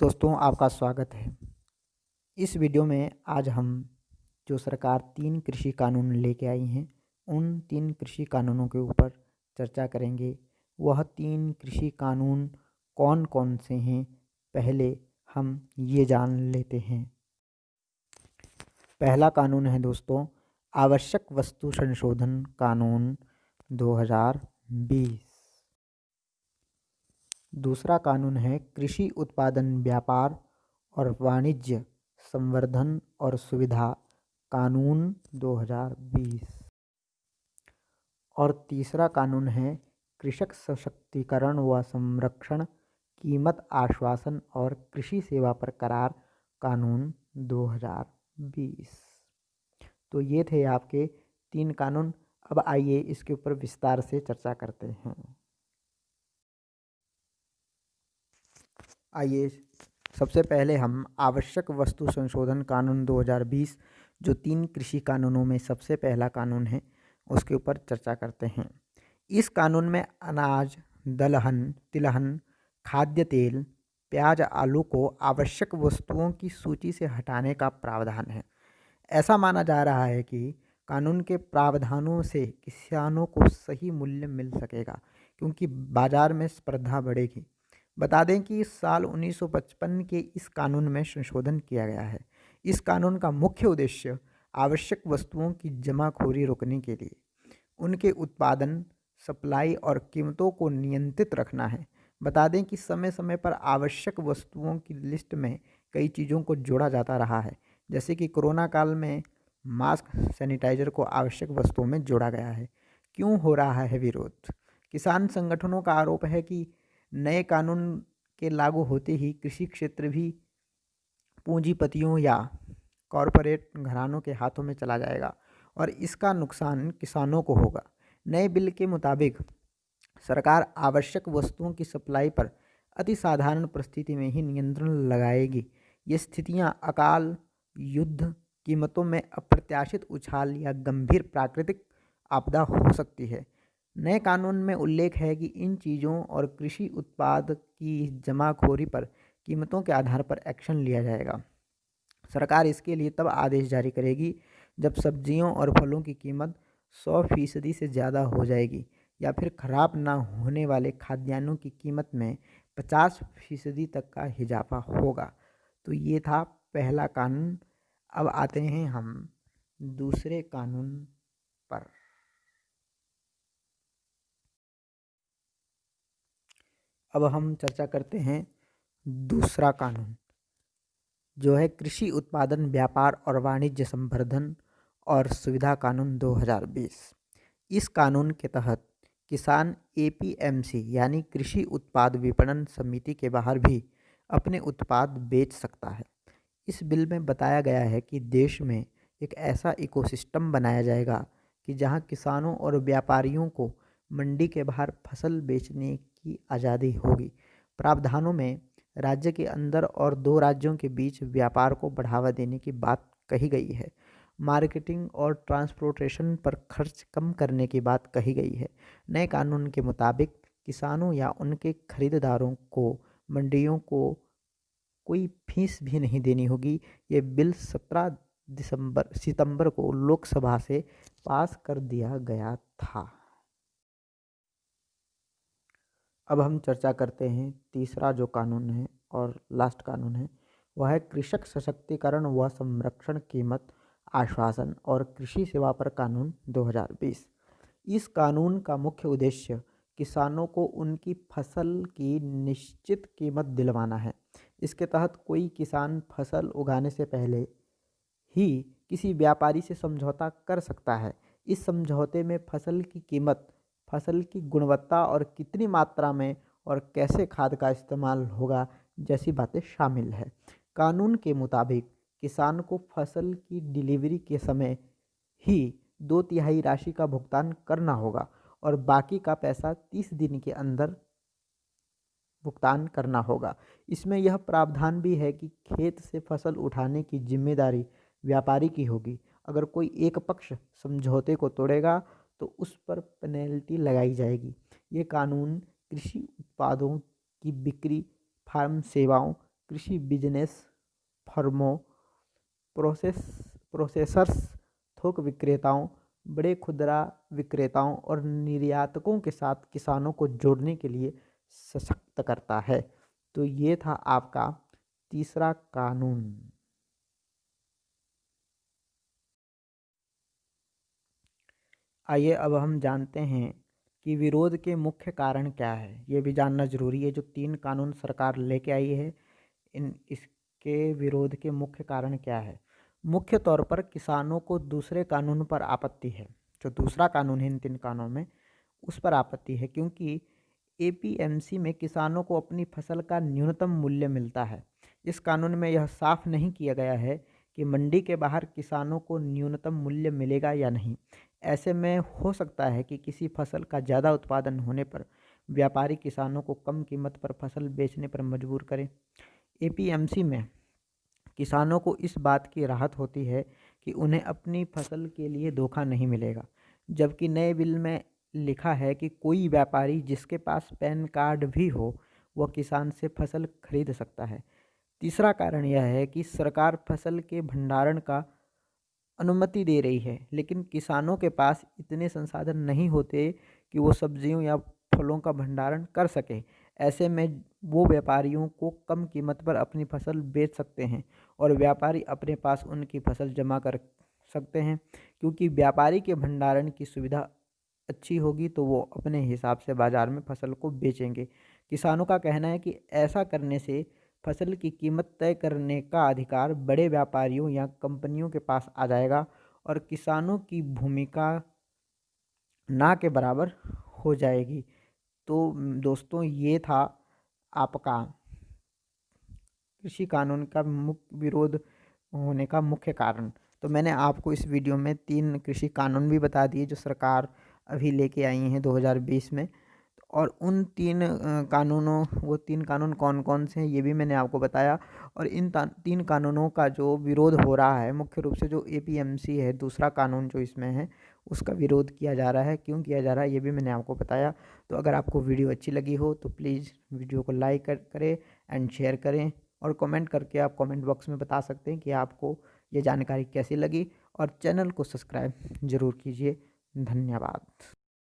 दोस्तों आपका स्वागत है। इस वीडियो में आज हम जो सरकार 3 कृषि कानून लेके आई हैं, उन 3 कृषि कानूनों के ऊपर चर्चा करेंगे। वह 3 कृषि कानून कौन-कौन से हैं, पहले हम ये जान लेते हैं। पहला कानून है दोस्तों, आवश्यक वस्तु संशोधन कानून 2020। दूसरा कानून है कृषि उत्पादन व्यापार और वाणिज्य संवर्धन और सुविधा कानून 2020। और तीसरा कानून है कृषक सशक्तिकरण व संरक्षण, कीमत आश्वासन और कृषि सेवा पर करार कानून 2020। तो ये थे आपके 3 कानून। अब आइए इसके ऊपर विस्तार से चर्चा करते हैं। आइए सबसे पहले हम आवश्यक वस्तु संशोधन कानून 2020 जो 3 कृषि कानूनों में सबसे पहला कानून है, उसके ऊपर चर्चा करते हैं। इस कानून में अनाज, दलहन, तिलहन, खाद्य तेल, प्याज, आलू को आवश्यक वस्तुओं की सूची से हटाने का प्रावधान है। ऐसा माना जा रहा है कि कानून के प्रावधानों से किसानों को सही मूल्य मिल सकेगा, क्योंकि बाजार में स्पर्धा बढ़ेगी। बता दें कि इस साल 1955 के इस कानून में संशोधन किया गया है। इस कानून का मुख्य उद्देश्य आवश्यक वस्तुओं की जमाखोरी रोकने के लिए उनके उत्पादन, सप्लाई और कीमतों को नियंत्रित रखना है। बता दें कि समय समय पर आवश्यक वस्तुओं की लिस्ट में कई चीज़ों को जोड़ा जाता रहा है, जैसे कि कोरोना काल में मास्क, सैनिटाइजर को आवश्यक वस्तुओं में जोड़ा गया है। क्यों हो रहा है विरोध? किसान संगठनों का आरोप है कि नए कानून के लागू होते ही कृषि क्षेत्र भी पूंजीपतियों या कॉरपोरेट घरानों के हाथों में चला जाएगा और इसका नुकसान किसानों को होगा। नए बिल के मुताबिक सरकार आवश्यक वस्तुओं की सप्लाई पर अति साधारण परिस्थिति में ही नियंत्रण लगाएगी। ये स्थितियां अकाल, युद्ध, कीमतों में अप्रत्याशित उछाल या गंभीर प्राकृतिक आपदा हो सकती है। नए कानून में उल्लेख है कि इन चीज़ों और कृषि उत्पाद की जमाखोरी पर कीमतों के आधार पर एक्शन लिया जाएगा। सरकार इसके लिए तब आदेश जारी करेगी जब सब्जियों और फलों की कीमत 100% से ज़्यादा हो जाएगी या फिर खराब ना होने वाले खाद्यान्नों की कीमत में 50% तक का इजाफा होगा। तो ये था पहला कानून। अब आते हैं हम दूसरे कानून पर। अब हम चर्चा करते हैं दूसरा कानून, जो है कृषि उत्पादन व्यापार और वाणिज्य संवर्धन और सुविधा कानून 2020। इस कानून के तहत किसान एपीएमसी यानी कृषि उत्पाद विपणन समिति के बाहर भी अपने उत्पाद बेच सकता है। इस बिल में बताया गया है कि देश में एक ऐसा इकोसिस्टम बनाया जाएगा कि जहां किसानों और व्यापारियों को मंडी के बाहर फसल बेचने की आज़ादी होगी। प्रावधानों में राज्य के अंदर और 2 राज्यों के बीच व्यापार को बढ़ावा देने की बात कही गई है। मार्केटिंग और ट्रांसपोर्टेशन पर खर्च कम करने की बात कही गई है। नए कानून के मुताबिक किसानों या उनके खरीदारों को मंडियों को कोई फीस भी नहीं देनी होगी। ये बिल 17 सितंबर को लोकसभा से पास कर दिया गया था। अब हम चर्चा करते हैं तीसरा जो कानून है और लास्ट कानून है, वह है कृषक सशक्तिकरण व संरक्षण, कीमत आश्वासन और कृषि सेवा पर कानून 2020। इस कानून का मुख्य उद्देश्य किसानों को उनकी फसल की निश्चित कीमत दिलवाना है। इसके तहत कोई किसान फसल उगाने से पहले ही किसी व्यापारी से समझौता कर सकता है। इस समझौते में फसल की कीमत, फसल की गुणवत्ता और कितनी मात्रा में और कैसे खाद का इस्तेमाल होगा जैसी बातें शामिल है। कानून के मुताबिक किसान को फसल की डिलीवरी के समय ही 2/3 राशि का भुगतान करना होगा और बाकी का पैसा 30 दिन के अंदर भुगतान करना होगा। इसमें यह प्रावधान भी है कि खेत से फसल उठाने की जिम्मेदारी व्यापारी की होगी। अगर कोई एक पक्ष समझौते को तोड़ेगा तो उस पर पेनल्टी लगाई जाएगी। ये कानून कृषि उत्पादों की बिक्री, फार्म सेवाओं, कृषि बिजनेस फर्मों, प्रोसेसर्स, थोक विक्रेताओं, बड़े खुदरा विक्रेताओं और निर्यातकों के साथ किसानों को जोड़ने के लिए सशक्त करता है। तो ये था आपका तीसरा कानून। आइए अब हम जानते हैं कि विरोध के मुख्य कारण क्या है। ये भी जानना जरूरी है। जो 3 कानून सरकार लेके आई है, इसके विरोध के मुख्य कारण क्या है। मुख्य तौर पर किसानों को दूसरे कानून पर आपत्ति है। जो दूसरा कानून है इन 3 कानूनों में, उस पर आपत्ति है, क्योंकि एपीएमसी में किसानों को अपनी फसल का न्यूनतम मूल्य मिलता है। इस कानून में यह साफ नहीं किया गया है कि मंडी के बाहर किसानों को न्यूनतम मूल्य मिलेगा या नहीं। ऐसे में हो सकता है कि किसी फसल का ज़्यादा उत्पादन होने पर व्यापारी किसानों को कम कीमत पर फसल बेचने पर मजबूर करें। एपीएमसी में किसानों को इस बात की राहत होती है कि उन्हें अपनी फसल के लिए धोखा नहीं मिलेगा, जबकि नए बिल में लिखा है कि कोई व्यापारी जिसके पास पैन कार्ड भी हो, वह किसान से फसल खरीद सकता है। तीसरा कारण यह है कि सरकार फसल के भंडारण का अनुमति दे रही है, लेकिन किसानों के पास इतने संसाधन नहीं होते कि वो सब्जियों या फलों का भंडारण कर सकें। ऐसे में वो व्यापारियों को कम कीमत पर अपनी फसल बेच सकते हैं और व्यापारी अपने पास उनकी फसल जमा कर सकते हैं। क्योंकि व्यापारी के भंडारण की सुविधा अच्छी होगी तो वो अपने हिसाब से बाज़ार में फसल को बेचेंगे। किसानों का कहना है कि ऐसा करने से फसल की कीमत तय करने का अधिकार बड़े व्यापारियों या कंपनियों के पास आ जाएगा और किसानों की भूमिका ना के बराबर हो जाएगी। तो दोस्तों, ये था आपका कृषि कानून का मुख्य विरोध होने का मुख्य कारण। तो मैंने आपको इस वीडियो में 3 कृषि कानून भी बता दिए जो सरकार अभी लेके आई हैं 2020 में। और उन 3 कानूनों, वो 3 कानून कौन कौन से हैं ये भी मैंने आपको बताया। और इन 3 कानूनों का जो विरोध हो रहा है, मुख्य रूप से जो एपीएमसी है, दूसरा कानून जो इसमें है, उसका विरोध किया जा रहा है। क्यों किया जा रहा है ये भी मैंने आपको बताया। तो अगर आपको वीडियो अच्छी लगी हो तो प्लीज़ वीडियो को लाइक करें एंड शेयर करें, और कमेंट करके आप कमेंट बॉक्स में बता सकते हैं कि आपको ये जानकारी कैसी लगी, और चैनल को सब्सक्राइब ज़रूर कीजिए। धन्यवाद।